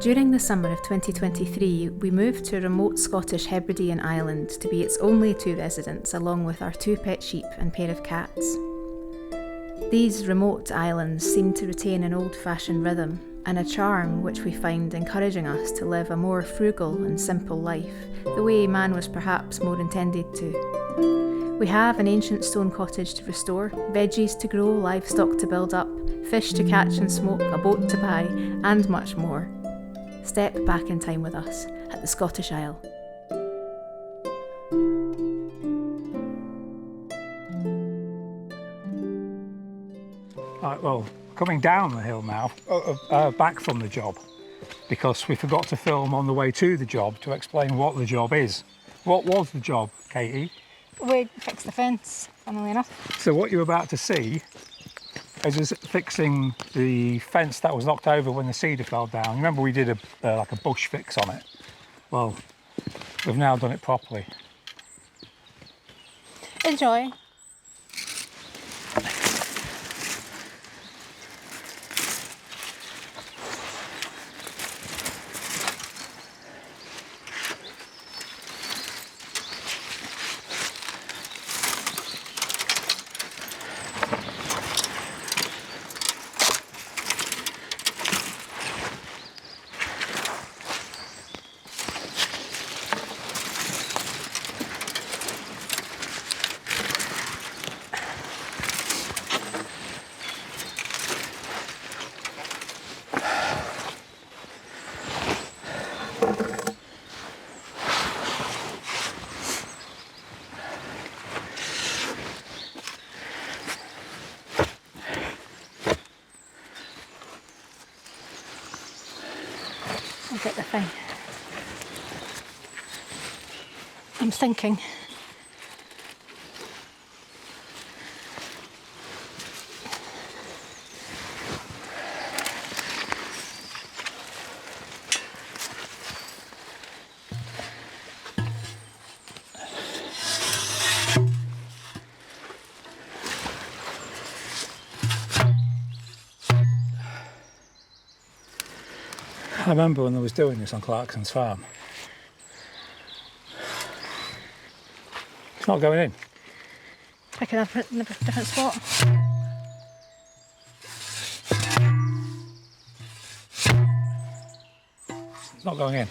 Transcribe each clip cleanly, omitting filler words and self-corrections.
During the summer of 2023, we moved to a remote Scottish Hebridean island to be its only two residents, along with our 2 pet sheep and pair of cats. These remote islands seem to retain an old-fashioned rhythm and a charm which we find encouraging us to live a more frugal and simple life, the way man was perhaps more intended to. We have an ancient stone cottage to restore, veggies to grow, livestock to build up, fish to catch and smoke, a boat to buy, and much more. Step back in time with us at the Scottish Isle. Right, well, coming down the hill now, back from the job, because we forgot to film on the way to the job to explain what the job is. What was the job, Katie? We fixed the fence, funnily enough. So what you're about to see is us fixing the fence that was knocked over when the cedar fell down. Remember we did like a bush fix on it? Well, we've now done it properly. Enjoy. Look at the thing. I'm thinking. I remember when I was doing this on Clarkson's farm. It's not going in. Picking up in a different spot. It's not going in.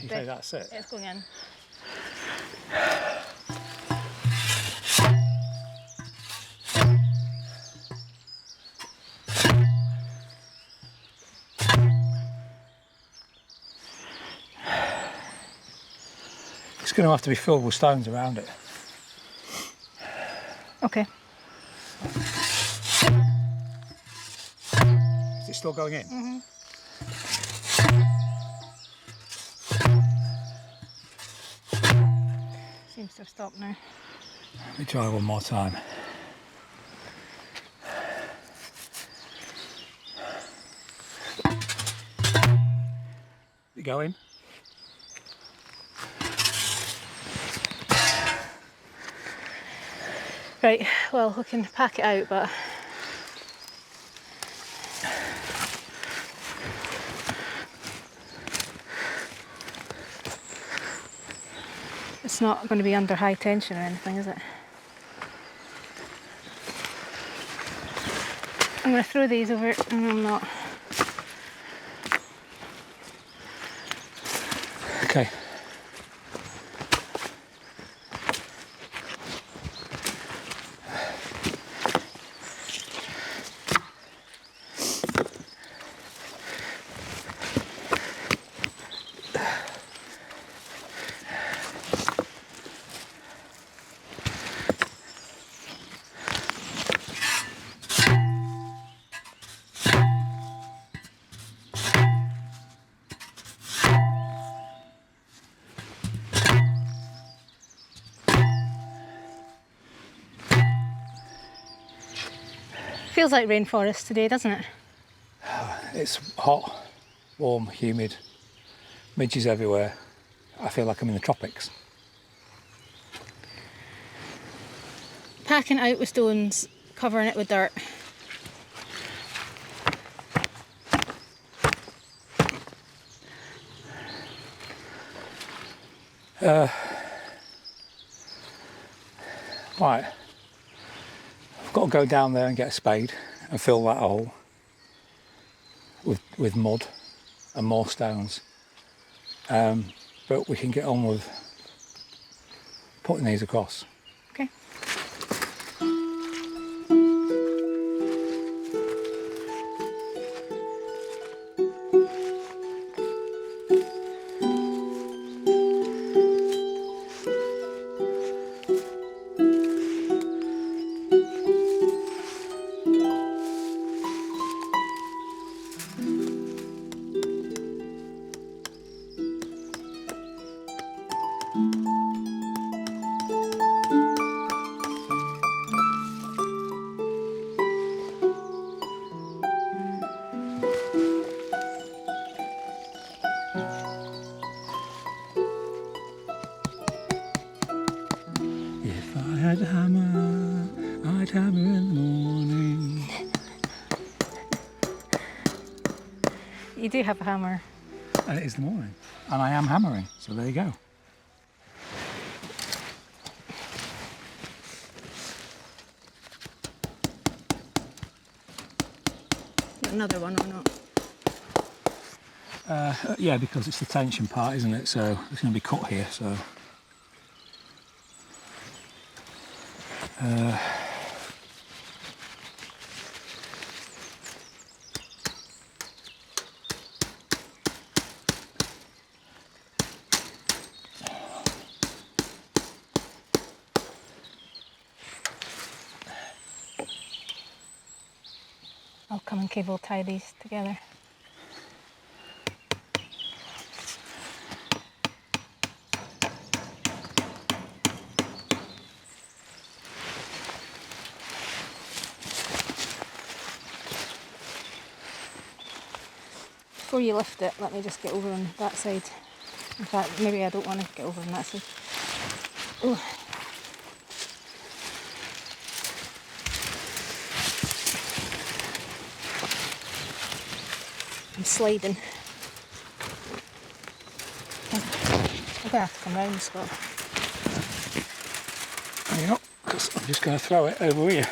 You say that's it? It's going in. It's going to have to be filled with stones around it. Okay. Is it still going in? Mm-hmm. Seems to have stopped now. Let me try one more time. Is it going? Right, well, we can pack it out, but it's not going to be under high tension or anything, is it? I'm going to throw these over, and I'm not. Okay. Feels like rainforest today, doesn't it? It's hot, warm, humid, midges everywhere. I feel like I'm in the tropics. Packing out with stones, covering it with dirt. Right, I've got to go down there and get a spade and fill that hole with mud and more stones. But we can get on with putting these across. Okay. If I had a hammer, I'd hammer in the morning. You do have a hammer. And it is the morning. And I am hammering, so there you go. Another one or not? Yeah, because it's the tension part, isn't it? So it's going to be cut here, so... I'll come and cable tie these together. Before you lift it, let me just get over on that side. In fact, maybe I don't want to get over on that side. Ooh. I'm sliding. I'm going to have to come round, Scott. Hang on, because I'm just going to throw it over here.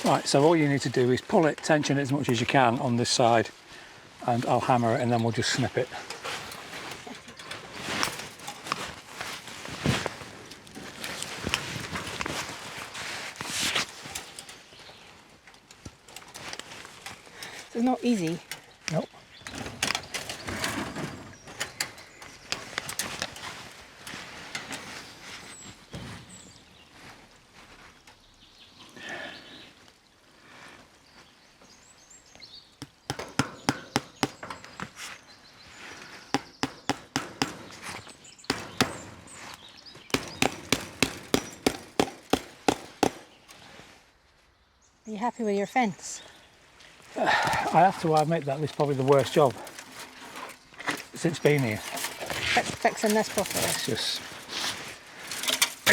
Right, so all you need to do is pull it, tension it as much as you can on this side, and I'll hammer it and then we'll just snip it. It's not easy. Nope. Are you happy with your fence? I have to admit that this is probably the worst job since being here. Fixing this properly.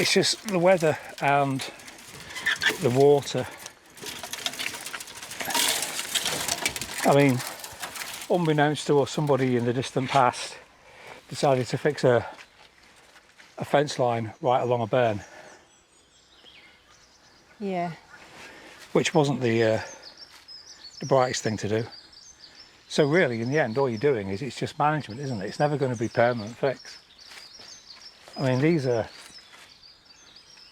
It's just the weather and the water. I mean, unbeknownst to us, somebody in the distant past decided to fix a fence line right along a burn. Yeah. Which wasn't the brightest thing to do. So really, in the end, all you're doing is it's just management, isn't it? It's never going to be permanent fix. I mean, these are,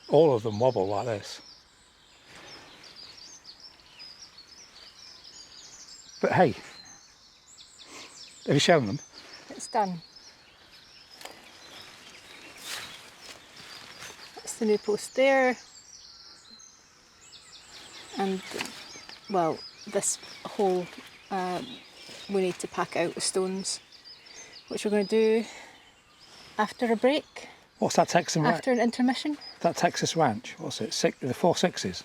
all of them wobble like this. But hey, have you shown them? It's done. That's the new post there. And, well, this hole we need to pack out with stones, which we're going to do after a break. What's that Texan ranch? After an intermission. That Texas ranch, what's it? The 4 6s?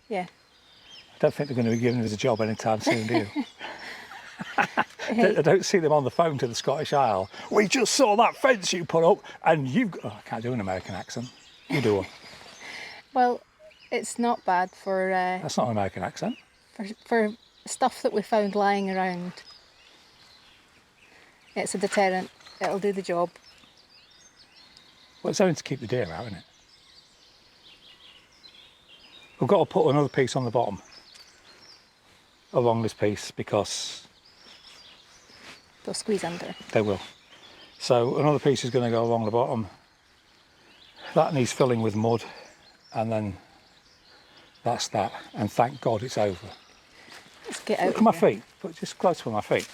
Yeah. I don't think they're going to be giving us a job anytime soon, do you? I don't see them on the phone to the Scottish Isle. We just saw that fence you put up and you've got... Oh, I can't do an American accent. You do one. Well, it's not bad for... That's not an American accent. For stuff that we found lying around. It's a deterrent. It'll do the job. Well, it's only to keep the deer out, isn't it? We've got to put another piece on the bottom along this piece because... They'll squeeze under. They will. So another piece is going to go along the bottom. That needs filling with mud, and then that's that. And thank God it's over. Let's get out. Look at my feet. Put just close to my feet.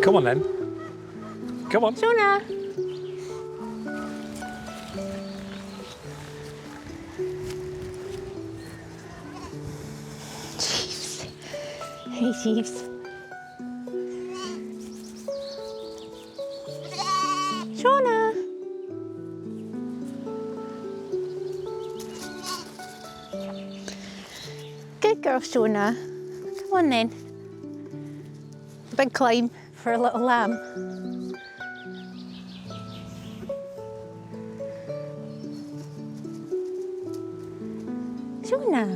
Come on then. Come on. Jonah! Jeeves. Hey, Jeeves. Jonah! Good girl, Jonah. Come on then. Big climb for a little lamb. Jonah.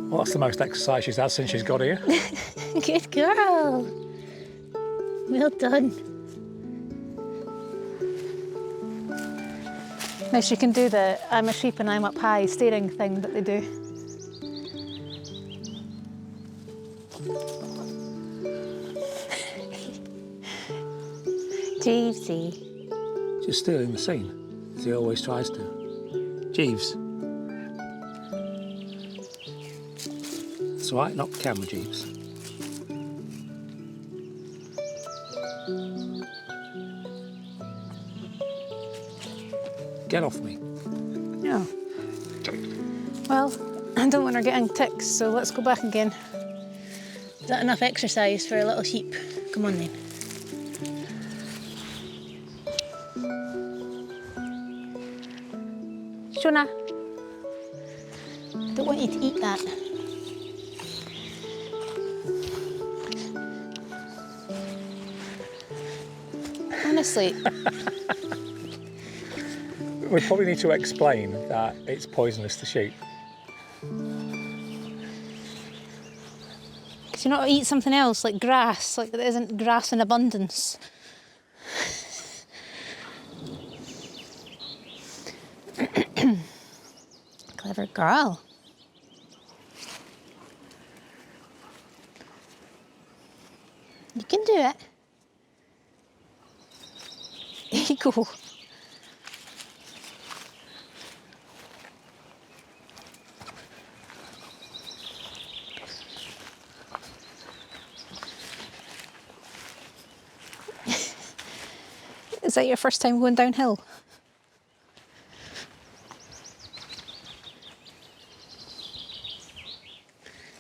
Well, that's the most exercise she's had since she's got here. Good girl. Well done. Now she can do the I'm a sheep and I'm up high staring thing that they do. Jeevesy. Just stealing the scene, as he always tries to. Jeeves. It's all right, not the camera, Jeeves. Get off me. No. Well, I don't want her getting ticks, so let's go back again. Is that enough exercise for a little sheep? Come on then. Jonah, I don't want you to eat that. Honestly. We probably need to explain that it's poisonous to sheep. Could you not eat something else, like grass, like there isn't grass in abundance? Clever girl. You can do it. There you go. Is that your first time going downhill?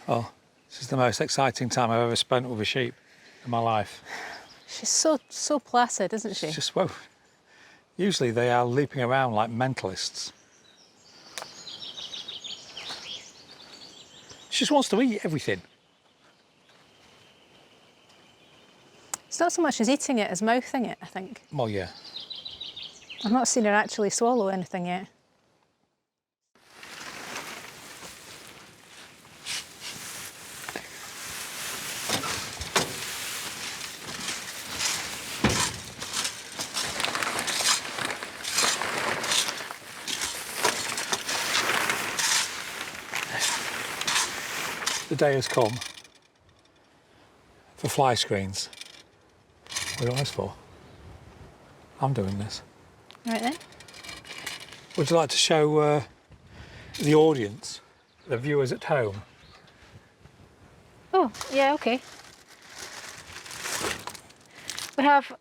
Oh, this is the most exciting time I've ever spent with a sheep in my life. She's so placid, isn't she? It's just, well, usually they are leaping around like mentalists. She just wants to eat everything. It's not so much as eating it as mouthing it, I think. Well, yeah. I've not seen her actually swallow anything yet. the day has come for fly screens. What are your eyes for? I'm doing this. All right then. Would you like to show the audience, the viewers at home? Oh, yeah, okay. We have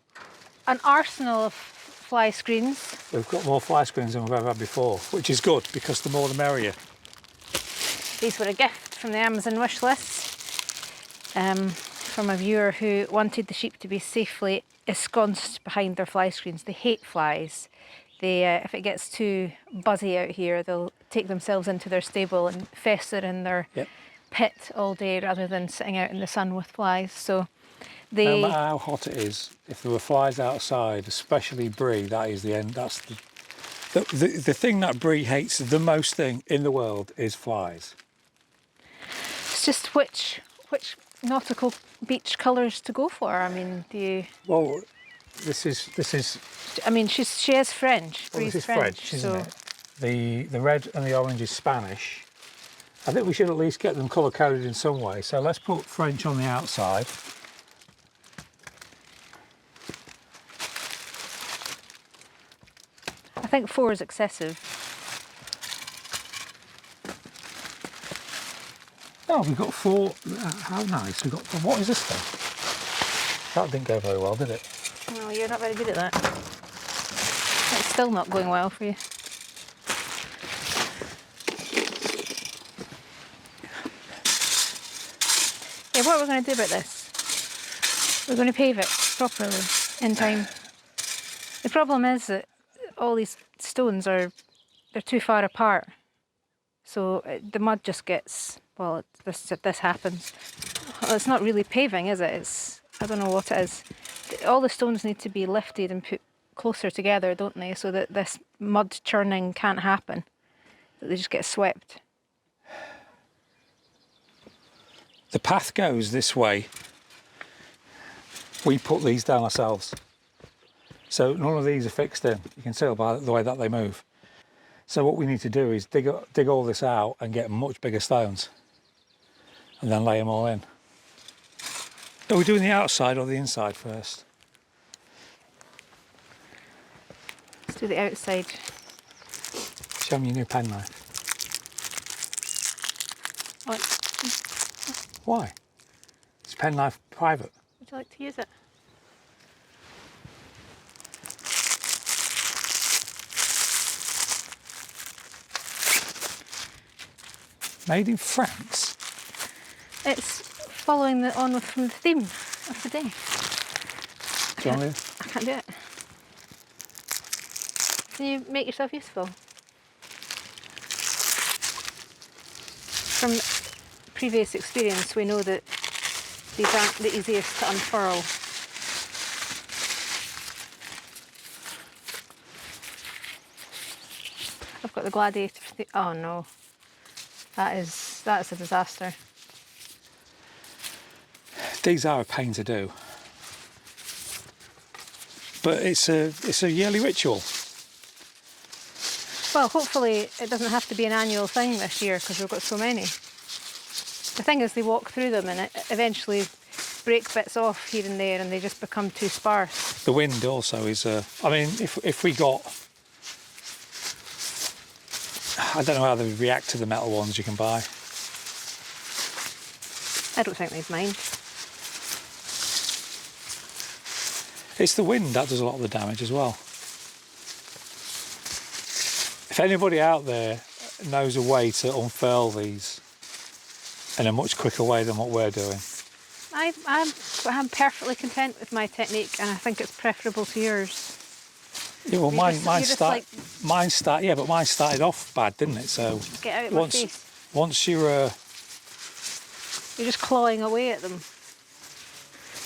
an arsenal of fly screens. We've got more fly screens than we've ever had before, which is good because the more the merrier. These were a gift from the Amazon wish list from a viewer who wanted the sheep to be safely ensconced behind their fly screens. They hate flies. They, if it gets too buzzy out here, they'll take themselves into their stable and fester in their pit all day rather than sitting out in the sun with flies. So they... No matter how hot it is, if there were flies outside, especially brie, that is the end. That's the thing that brie hates the most thing in the world is flies. It's just which nautical beach colours to go for. I mean, do you... Well, this is. I mean, she is French. Well, this is French, isn't so... it? The red and the orange is Spanish. I think we should at least get them colour coded in some way. So let's put French on the outside. I think 4 is excessive. Oh, we've got 4. How nice. We've got. What is this thing? That didn't go very well, did it? No, you're not very good at that. It's still not going well for you. Yeah, what are we going to do about this? We're going to pave it properly in time. The problem is that all these stones they're too far apart. So the mud just gets, well, this happens. Well, it's not really paving, is it? I don't know what it is. All the stones need to be lifted and put closer together, don't they? So that this mud churning can't happen. That they just get swept. The path goes this way. We put these down ourselves. So none of these are fixed in. You can tell by the way that they move. So what we need to do is dig all this out and get much bigger stones and then lay them all in. Are we doing the outside or the inside first? Let's do the outside. Show me your new penknife. What? Why? Is penknife private? Would you like to use it? Made in France? It's following on from the theme of the day. Do you want to? I can't do it. Can you make yourself useful? From previous experience, we know that these aren't the easiest to unfurl. I've got the Gladiator. Oh no, that's a disaster. These are a pain to do, but it's a yearly ritual. Well, hopefully it doesn't have to be an annual thing this year because we've got so many. The thing is, they walk through them and it eventually break bits off here and there, and they just become too sparse. The wind also is. I mean, if we got, I don't know how they would react to the metal ones you can buy. I don't think they'd mind. It's the wind that does a lot of the damage as well. If anybody out there knows a way to unfurl these in a much quicker way than what we're doing. I'm perfectly content with my technique, and I think it's preferable to yours. Yeah, well, mine started off bad, didn't it? So get out of my face. Once you're just clawing away at them.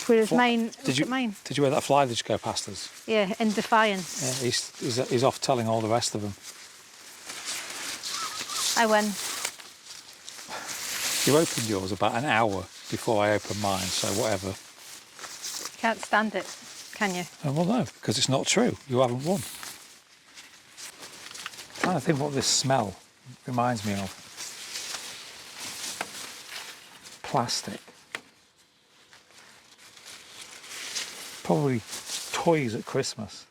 Whereas mine, mine. Did you hear that fly that just go past us? Yeah, in defiance. Yeah, he's off telling all the rest of them. I win. You opened yours about an hour before I opened mine, so whatever. You can't stand it, can you? Oh, well, no, because it's not true. You haven't won. I'm trying to think what this smell reminds me of. plastic. Probably toys at Christmas.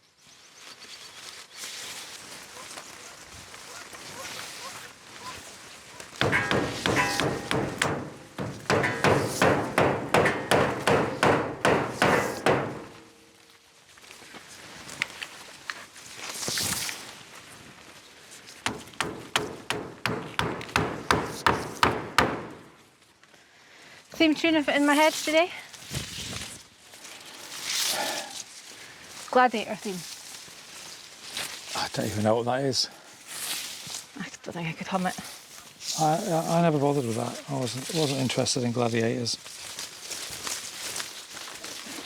Theme tune of it in my head today. Gladiator theme. I don't even know what that is. I don't think I could hum it. I never bothered with that. I wasn't interested in gladiators.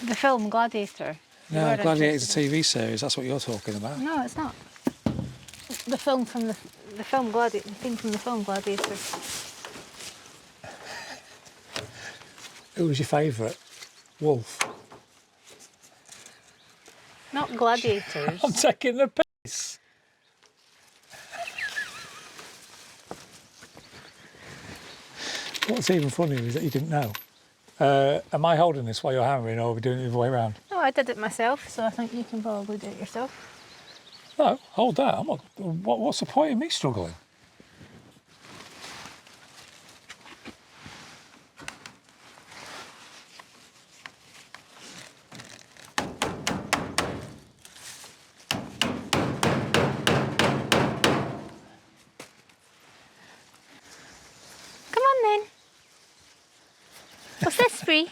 The film Gladiator. No, Gladiator's a TV series. That's what you're talking about. No, it's not. The film from the film Gladiator. The theme from the film Gladiator. Who was your favourite? Wolf. Not gladiators. I'm taking the piss. What's even funnier is that you didn't know. Am I holding this while you're hammering, or are we doing it the other way around? No, I did it myself, so I think you can probably do it yourself. No, hold that. I'm not. What's the point of me struggling? Come on then. What's this, Bree?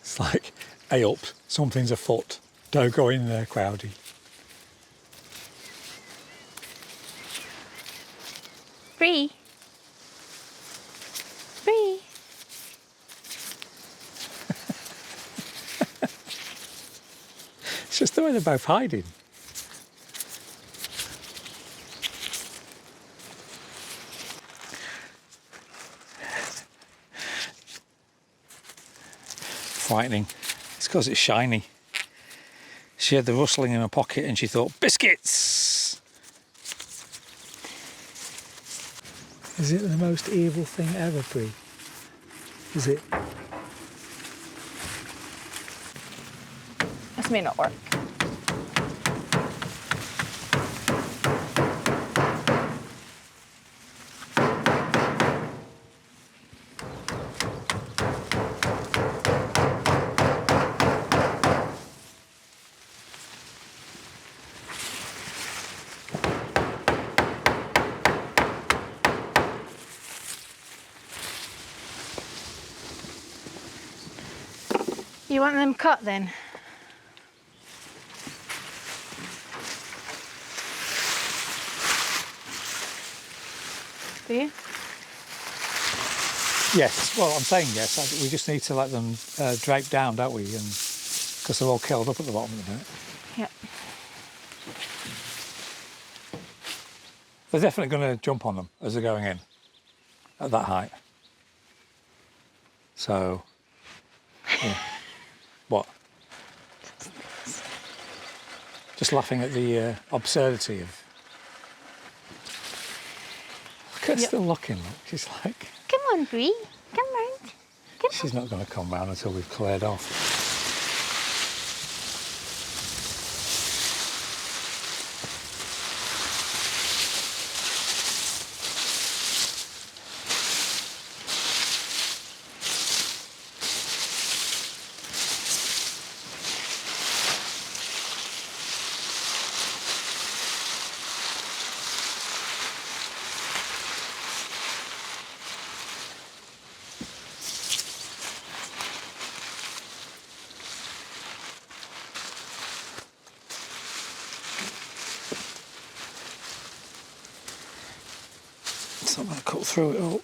It's like, hey up, something's afoot. Don't go in there, Crowdy. Bree? Bree? It's just the way they're both hiding. Frightening. It's because it's shiny. She had the rustling in her pocket and she thought, biscuits! Is it the most evil thing ever, Brie? Is it? This may not work. You want them cut then? Do you? Yes, well, I'm saying yes. We just need to let them drape down, don't we? And because they're all curled up at the bottom at the minute. Yep. They're definitely going to jump on them as they're going in at that height. So, yeah. What? Just laughing at the absurdity of... Look at her still looking, look. She's like... Come on, Bree. Come round. Come She's not going to come round until we've cleared off. It's not going to cut through it all.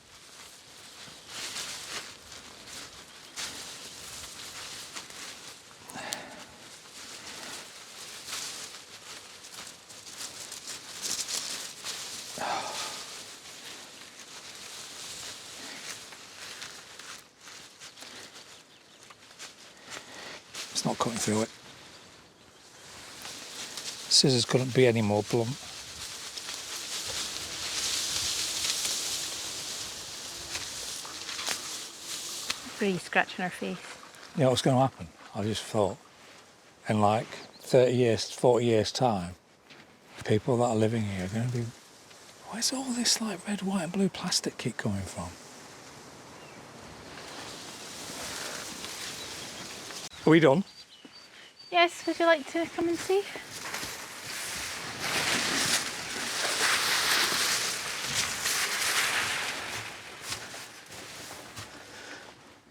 It's not cutting through it. Scissors couldn't be any more blunt. Bree scratching her face. You know what's going to happen? I just thought, in like 30 years, 40 years' time, people that are living here are going to be, where's all this like red, white and blue plastic keep coming from? Are we done? Yes, would you like to come and see?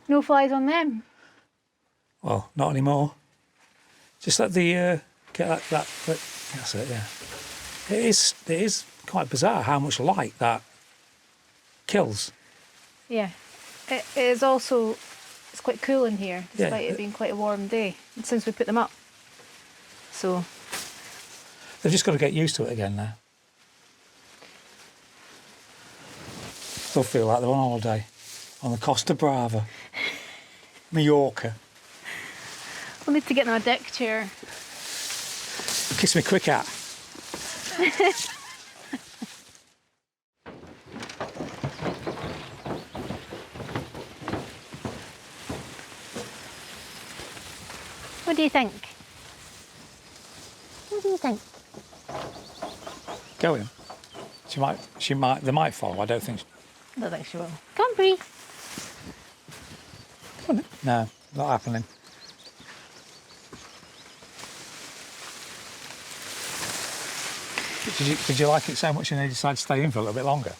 No flies on them? Well, not anymore. Just let the, get that, that's it, yeah. It is quite bizarre how much light that kills. Yeah. It is also, it's quite cool in here, despite Yeah. it being quite a warm day, since we put them up. So, They've just got to get used to it again now. They'll feel like they're on holiday on the Costa Brava, Mallorca. we'll need to get them a deck chair. Kiss me quick at. What do you think? What do you think? Go in. They might follow. I don't think. I don't think she will. Come on, Bree. Come on then. No, not happening. Did you like it so much and they decided to stay in for a little bit longer?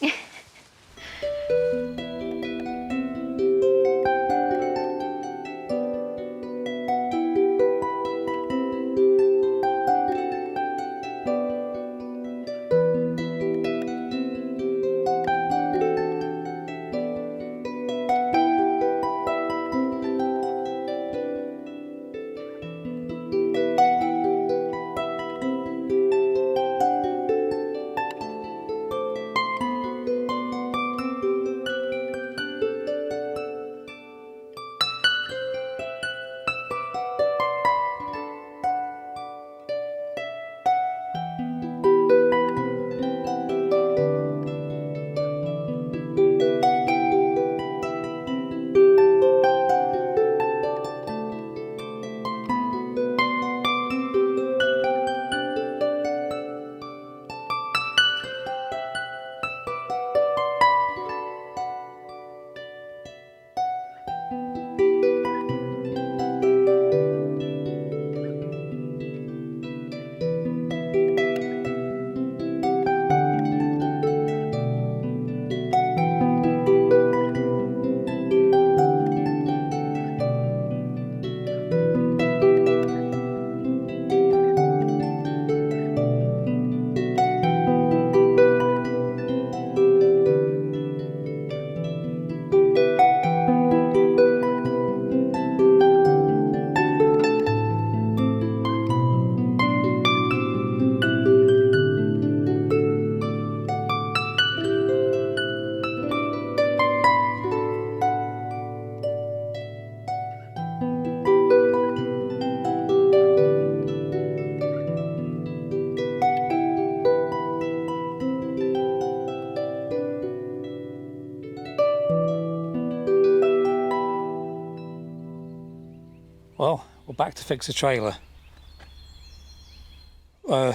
Well, we're back to fix the trailer.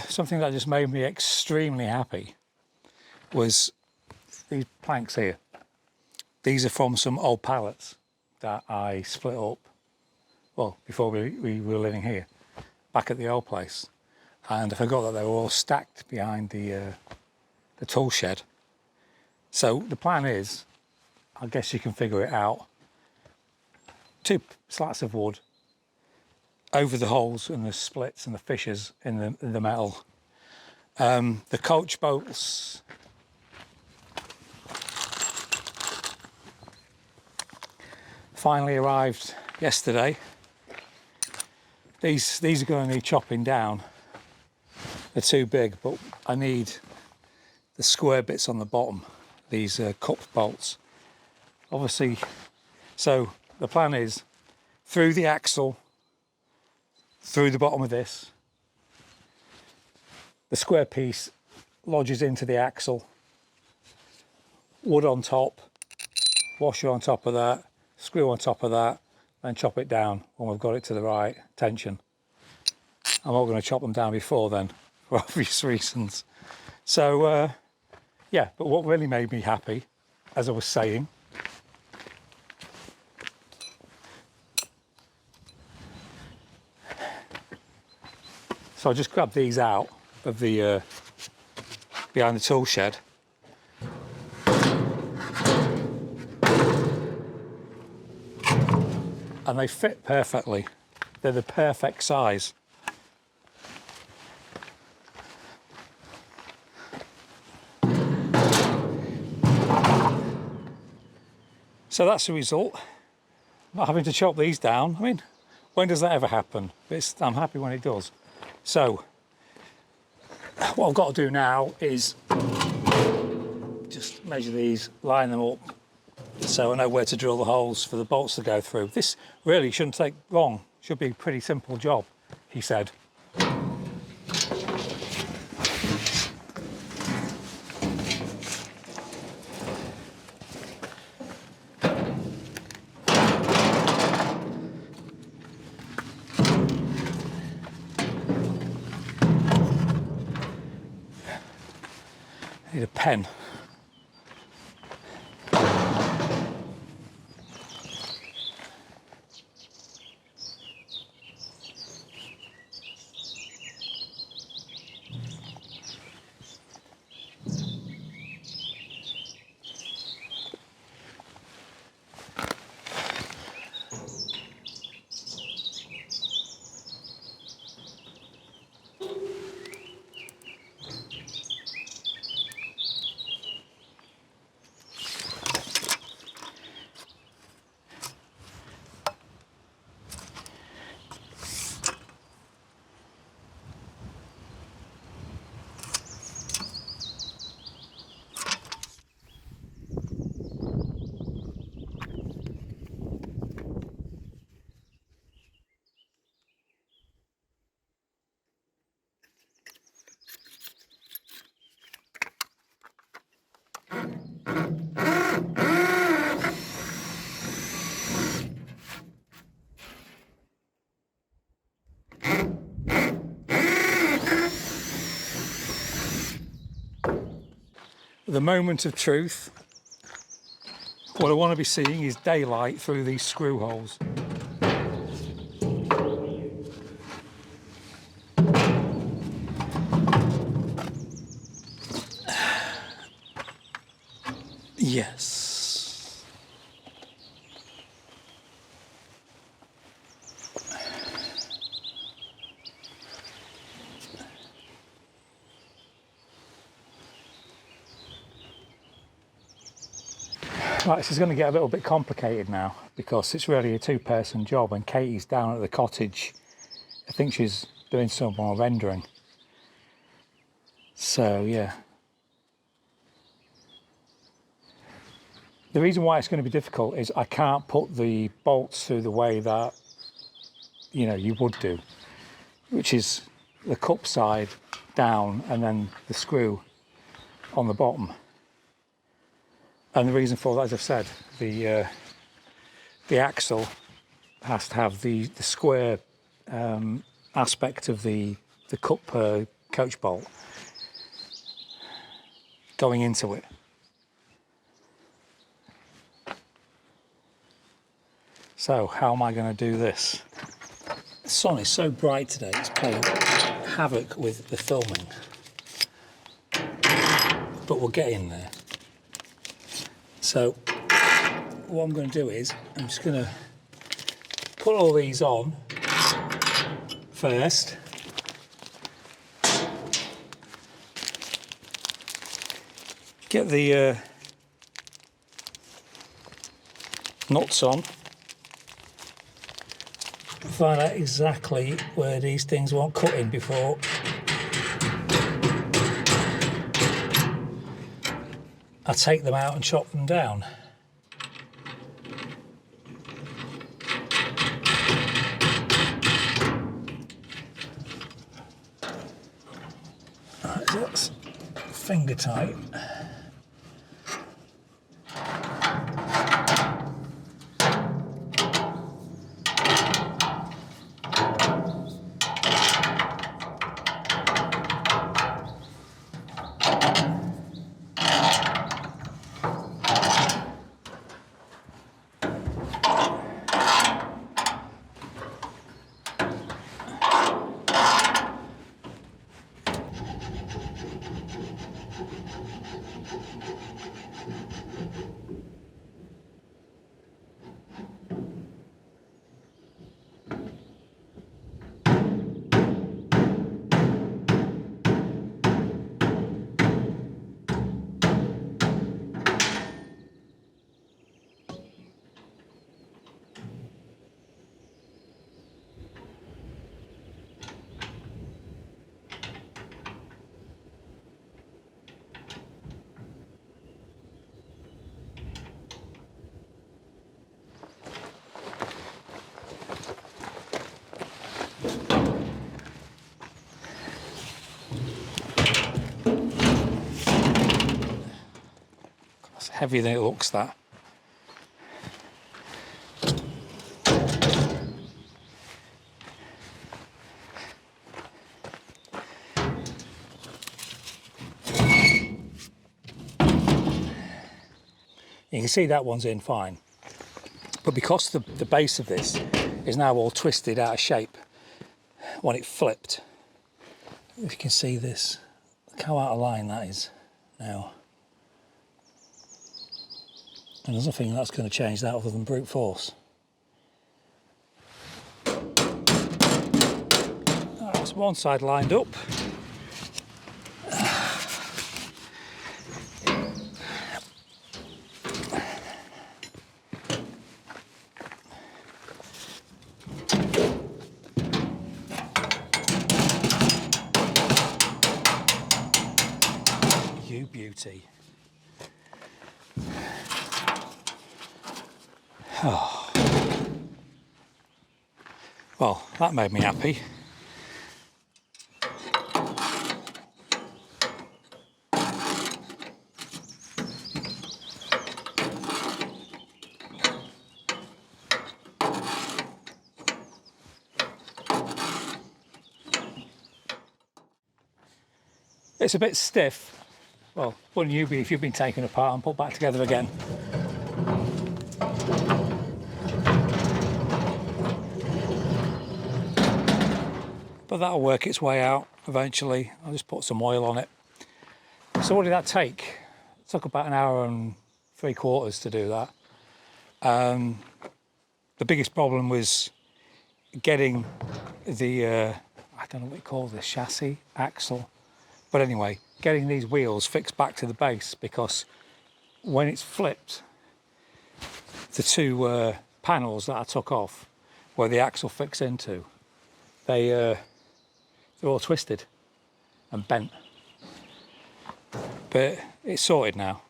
Something that just made me extremely happy was these planks here. These are from some old pallets that I split up, well, before we were living here, back at the old place. And I forgot that they were all stacked behind the tool shed. So the plan is, I guess you can figure it out, 2 slats of wood over the holes and the splits and the fissures in the metal. The coach bolts finally arrived yesterday. These are going to need chopping down. They're too big, but I need the square bits on the bottom, these cup bolts. Obviously, so the plan is through the axle, through the bottom of this, the square piece lodges into the axle, wood on top, washer on top of that, screw on top of that, then chop it down when we've got it to the right tension. I'm not going to chop them down before then, for obvious reasons. So, yeah, but what really made me happy, as I was saying, so I just grabbed these out of the behind the tool shed. And they fit perfectly. They're the perfect size. So that's the result. Not having to chop these down. I mean, when does that ever happen? I'm happy when it does. So, what I've got to do now is just measure these, line them up, so I know where to drill the holes for the bolts to go through. This really shouldn't take long. Should be a pretty simple job, he said. I need a pen. The moment of truth. What I want to be seeing is daylight through these screw holes. Yes. Right, this is going to get a little bit complicated now because it's really a two-person job and Katie's down at the cottage. I think she's doing some more rendering. So, yeah. The reason why it's going to be difficult is I can't put the bolts through the way that, you know, you would do, which is the cup side down and then the screw on the bottom. And the reason for that, as I've said, the axle has to have the square aspect of the cup coach bolt going into it. So how am I going to do this? The sun is so bright today, it's playing havoc with the filming. But we'll get in there. So what I'm going to do is I'm just going to put all these on first. Get the nuts on. Find out exactly where these things want cutting before I take them out and chop them down. Right, so that's finger tight. heavier than it looks, that. You can see that one's in fine. But because the base of this is now all twisted out of shape, when it flipped, if you can see this, look how out of line that is now. And there's nothing that's going to change that other than brute force. That's one side lined up. You beauty. Oh. Well, that made me happy. It's a bit stiff. Well, wouldn't you be if you've been taken apart and put back together again? But that'll work its way out eventually. I'll just put some oil on it. So what did that take? It took about an hour and 3/4 to do that. The biggest problem was getting the, I don't know what you call this, chassis, axle. But anyway, getting these wheels fixed back to the base, because when it's flipped, the two panels that I took off where the axle fits into, they're all twisted and bent. But it's sorted now.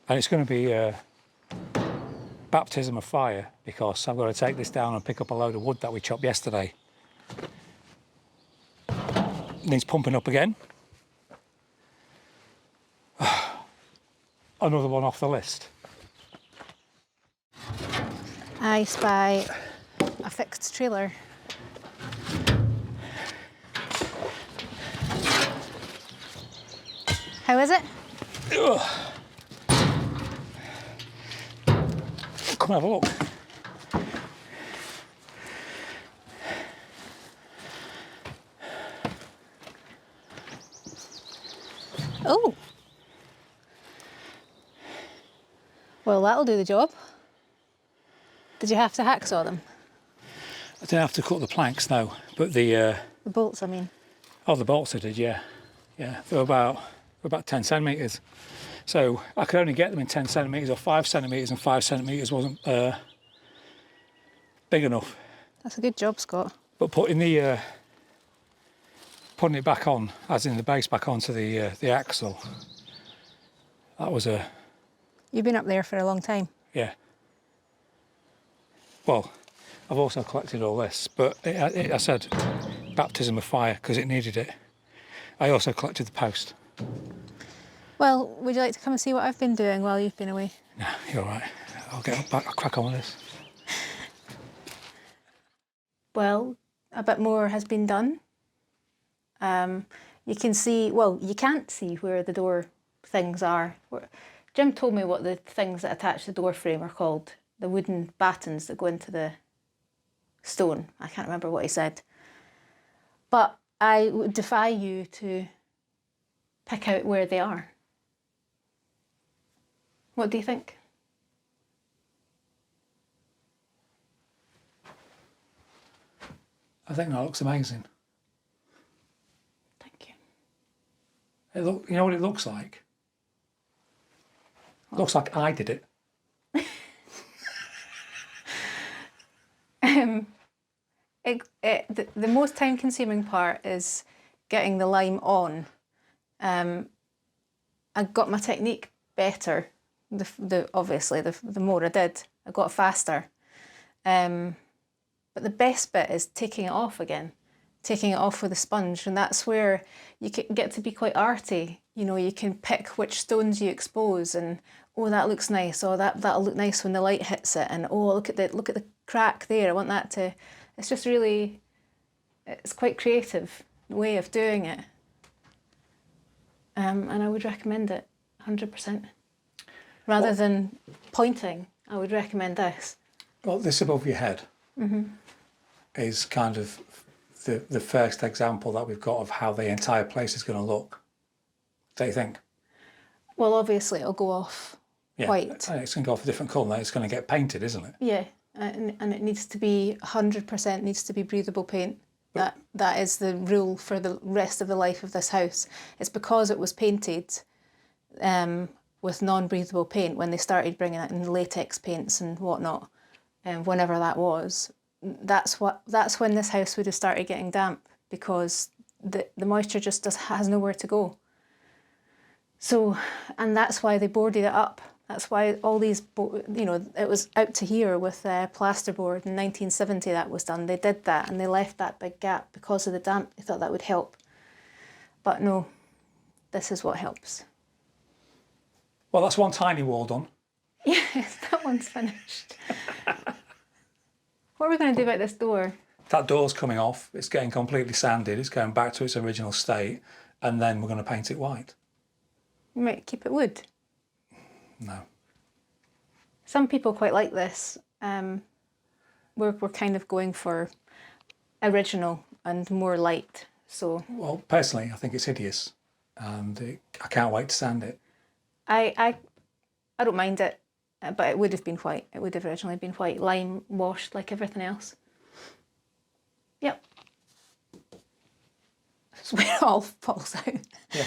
And it's going to be baptism of fire, because I've got to take this down and pick up a load of wood that we chopped yesterday. Needs pumping up again. Another one off the list. I spy a fixed trailer. How is it? Come and have a look. Oh. Well, that'll do the job. Did you have to hacksaw them? I didn't have to cut the planks, no, but the bolts, I mean. Oh, the bolts I did, yeah. Yeah, they were about 10 centimetres. So I could only get them in 10 centimetres or 5 centimetres, and 5 centimetres wasn't big enough. That's a good job, Scott. But putting it back on, as in the base back onto the axle, that was a... You've been up there for a long time. Yeah. Well, I've also collected all this, but I said baptism of fire because it needed it. I also collected the post. Well, would you like to come and see what I've been doing while you've been away? No, you're all right. I'll get back, I'll crack on with this. Well, a bit more has been done. You can see, well, you can't see where the door things are. Jim told me what the things that attach the door frame are called. The wooden battens that go into the stone. I can't remember what he said. But I would defy you to pick out where they are. What do you think? I think that looks amazing. Thank you. You know what it looks like? It looks like I did it. The most time-consuming part is getting the lime on. I got my technique better. Obviously, the more I did, I got faster. But the best bit is taking it off again, taking it off with a sponge, and that's where you can get to be quite arty. You know, you can pick which stones you expose, and oh, that looks nice. Oh, that'll look nice when the light hits it, and oh, look at the crack there. I want that to. It's just really, it's quite creative way of doing it, and I would recommend it 100%. Rather than pointing, I would recommend this. Well, this above your head is kind of the first example that we've got of how the entire place is going to look. Don't you think? Well, obviously it'll go off white. It's going to go off a different colour. It's going to get painted, isn't it? Yeah, and it needs to be 100% needs to be breathable paint. That is the rule for the rest of the life of this house. It's because it was painted with non-breathable paint when they started bringing it in latex paints and whatnot, whenever that was. That's when this house would have started getting damp, because the moisture just has nowhere to go. So, and that's why they boarded it up. That's why all these, you know, it was out to here with plasterboard in 1970 that was done. They did that and they left that big gap because of the damp. They thought that would help. But no, this is what helps. Well, that's one tiny wall done. Yes, that one's finished. What are we going to do about this door? That door's coming off. It's getting completely sanded. It's going back to its original state. And then we're going to paint it white. You might keep it wood. No. Some people quite like this. We're kind of going for original and more light. So. Well, personally, I think it's hideous. And I can't wait to sand it. I don't mind it, but it would have been white. It would have originally been white, lime washed like everything else. Yep. That's where it all falls out. Yeah.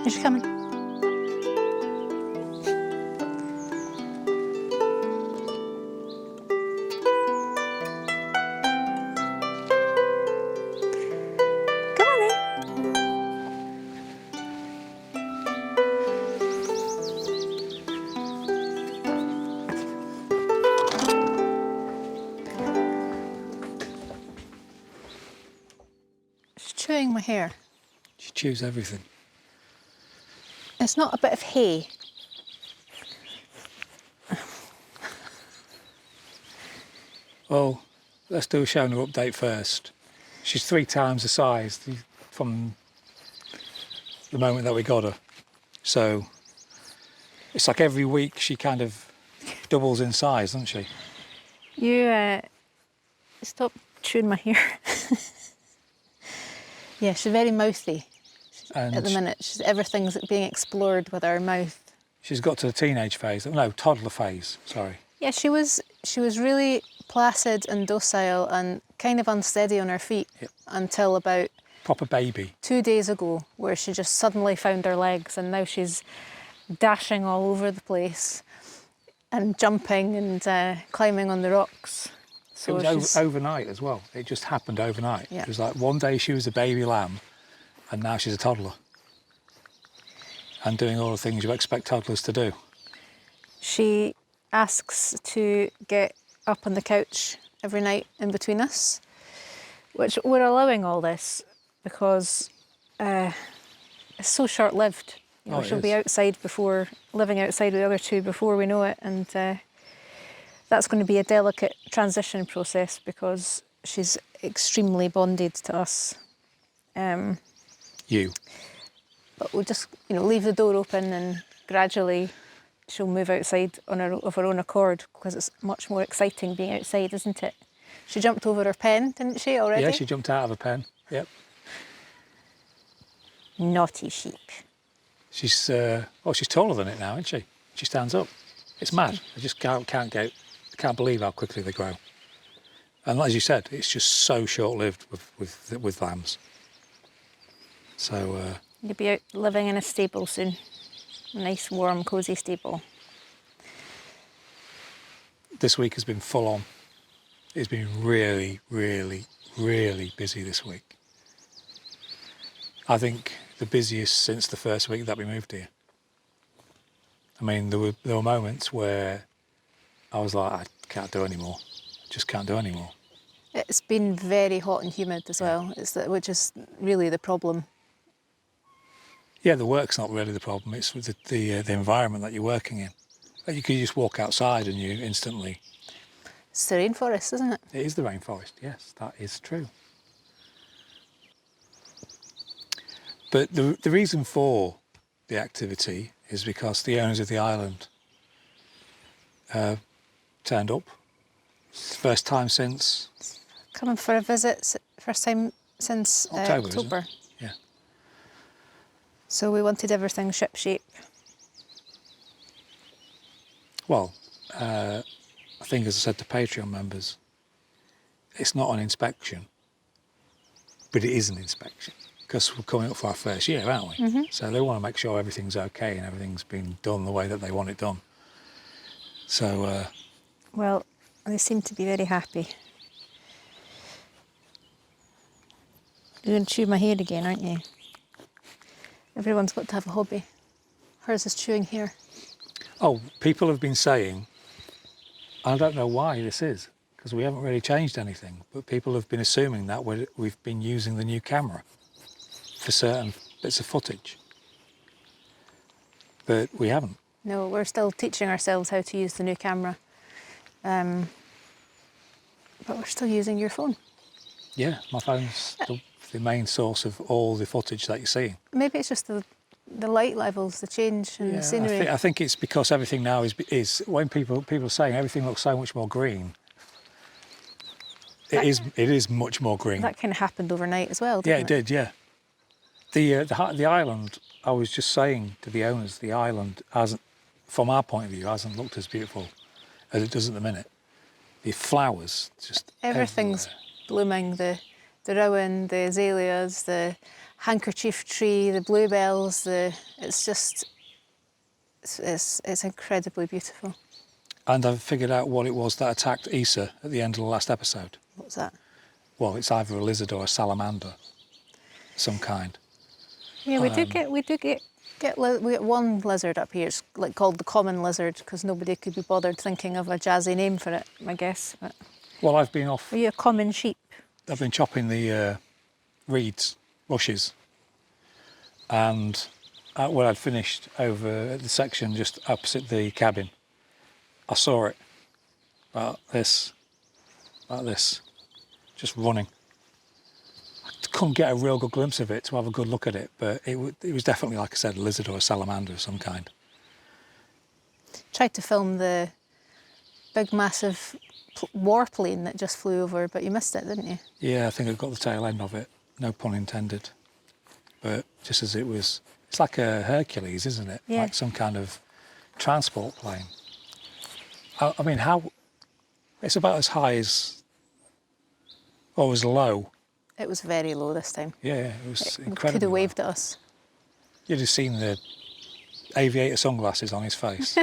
Is she coming? Come on then. She's chewing my hair. She chews everything. It's not a bit of hay. Well, let's do a show and update first. She's 3 times the size from the moment that we got her. So it's like every week she kind of doubles in size, doesn't she? You stop chewing my hair. Yeah, she's very mouthy. And at the minute, everything's being explored with our mouth. She's got to the teenage phase, no, toddler phase, sorry. Yeah, she was really placid and docile and kind of unsteady on her feet until about... Proper baby. 2 days ago, where she just suddenly found her legs, and now she's dashing all over the place and jumping and climbing on the rocks. So it was overnight as well. It just happened overnight. Yeah. It was like one day she was a baby lamb and now she's a toddler. And doing all the things you expect toddlers to do. She asks to get up on the couch every night in between us, which we're allowing all this because it's so short-lived. You know, she'll be outside living outside with the other two before we know it, and that's going to be a delicate transition process because she's extremely bonded to us. You. But we'll just, leave the door open and gradually she'll move outside of her own accord because it's much more exciting being outside, isn't it? She jumped over her pen, didn't she, already? Yeah, she jumped out of a pen, yep. Naughty sheep. She's taller than it now, isn't she? She stands up. It's mad. I just can't believe how quickly they grow. And as you said, it's just so short-lived with lambs. So... You'll be out living in a stable soon. A nice, warm, cosy stable. This week has been full on. It's been really, really, really busy this week. I think the busiest since the first week that we moved here. I mean, there were moments where I was like, I can't do anymore. Just can't do anymore. It's been very hot and humid as well, which is really the problem. Yeah, the work's not really the problem. It's the environment that you're working in. Like you could just walk outside and you instantly... It's the rainforest, isn't it? It is the rainforest, yes, that is true. But the reason for the activity is because the owners of the island turned up. It's the first time since... Coming for a visit, first time since October. Yeah. So we wanted everything shipshape. Well, I think, as I said to Patreon members, it's not an inspection, but it is an inspection because we're coming up for our first year, aren't we? Mm-hmm. So they want to make sure everything's okay and everything's been done the way that they want it done. So... Well, they seem to be very happy. You're going to chew my hair again, aren't you? Everyone's got to have a hobby. Hers is chewing hair. Oh, people have been saying, I don't know why this is, because we haven't really changed anything, but people have been assuming that we've been using the new camera for certain bits of footage. But we haven't. No, we're still teaching ourselves how to use the new camera. But we're still using your phone. Yeah, my phone's the main source of all the footage that you're seeing. Maybe it's just the light levels, the change in the scenery. I think it's because everything now is when people are saying everything looks so much more green. It is much more green. That kind of happened overnight as well, didn't it? Yeah, it did, yeah. The island, I was just saying to the owners, the island hasn't, from our point of view, hasn't looked as beautiful as it does at the minute. The flowers, just everything's blooming. The rowan, the azaleas, the handkerchief tree, the bluebells. It's incredibly beautiful. And I've figured out what it was that attacked Issa at the end of the last episode. What's that? Well, it's either a lizard or a salamander, of some kind. Yeah, we get one lizard up here. It's like called the common lizard because nobody could be bothered thinking of a jazzy name for it, I guess. But well, I've been off. Are you a common sheep? I've been chopping the reeds, rushes, and when I'd finished over at the section just opposite the cabin, I saw it like this, just running. I couldn't get a real good glimpse of it to have a good look at it, but it was definitely, like I said, a lizard or a salamander of some kind. Tried to film the big, massive warplane that just flew over, but you missed it, didn't you? Yeah, I think I got the tail end of it. No pun intended. But just as it was, it's like a Hercules, isn't it? Yeah. Like some kind of transport plane. I mean, it's about as high as, or as low. It was very low this time. Yeah, it was incredible. Could have waved at us. You'd have seen the aviator sunglasses on his face.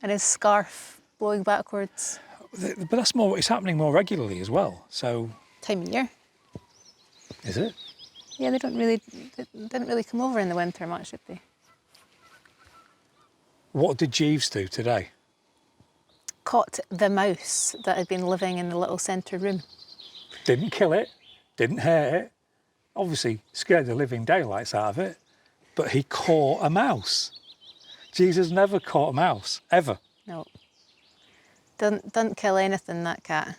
And his scarf blowing backwards. But that's more. It's happening more regularly as well. So. Time of year. Is it? Yeah, they didn't really come over in the winter much, did they? What did Jeeves do today? Caught the mouse that had been living in the little centre room. Didn't kill it, didn't hurt it, obviously scared the living daylights out of it, but he caught a mouse. Jeeves has never caught a mouse, ever. No. Didn't kill anything, that cat.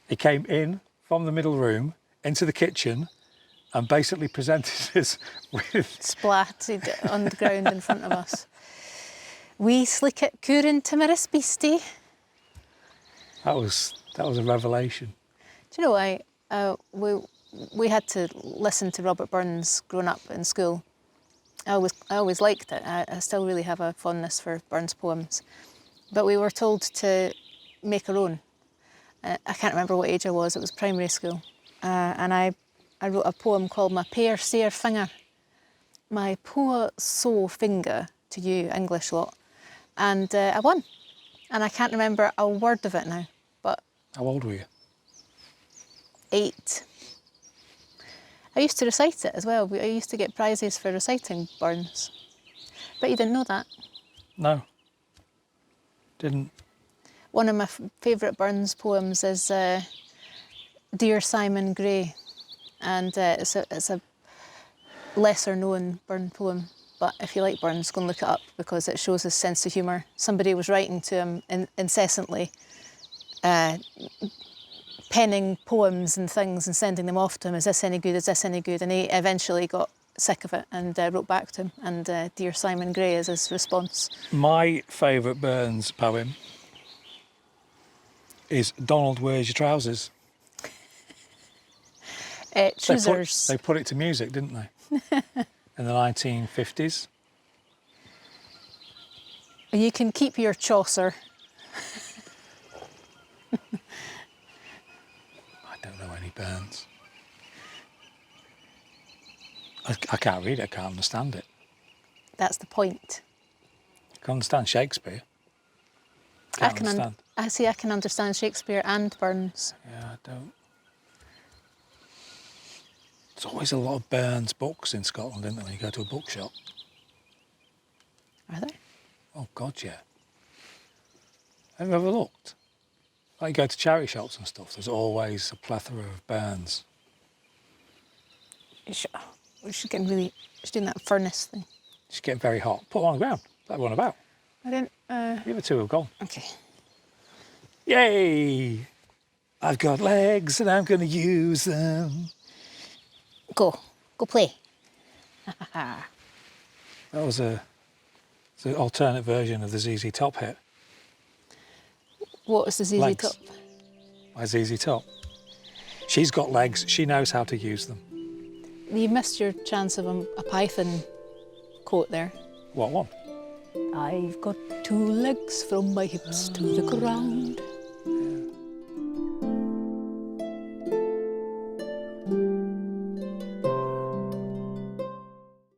He came in from the middle room into the kitchen and basically presented us with... Splatted on the ground in front of us. We slick it coorin' timiris beastie. That was a revelation. Do you know, we had to listen to Robert Burns growing up in school. I always liked it. I still really have a fondness for Burns poems. But we were told to make our own. I can't remember what age I was. It was primary school. And I wrote a poem called My Pear Sair Finger. My poor sore finger to you, English lot. And I won. And I can't remember a word of it now. But how old were you? 8. I used to recite it as well. I used to get prizes for reciting Burns. But you didn't know that? No. Didn't. One of my favourite Burns poems is Dear Simon Gray. And it's a lesser known Burns poem. But if you like Burns, go and look it up because it shows his sense of humour. Somebody was writing to him incessantly, penning poems and things and sending them off to him. Is this any good? Is this any good? And he eventually got sick of it and wrote back to him. And Dear Simon Gray is his response. My favourite Burns poem is Donald, Where's Your Trousers? Trousers. They put it to music, didn't they? In the 1950s. You can keep your Chaucer. I don't know any Burns. I can't read it, I can't understand it. That's the point. I can understand Shakespeare. I can understand Shakespeare and Burns. Yeah, I don't. There's always a lot of Burns books in Scotland, isn't there, when you go to a bookshop? Are there? Oh, God, yeah. Have you ever looked? Like you go to charity shops and stuff, there's always a plethora of Burns. She's doing that furnace thing. She's getting very hot. Put one on the ground. Let one about. I didn't... The other two have gone. Okay. Yay! I've got legs and I'm going to use them. Go play. That was an alternate version of the ZZ Top hit. What was the ZZ Top? By ZZ Top. She's got legs, she knows how to use them. You missed your chance of a Python quote there. What one? I've got 2 legs from my hips to the ground.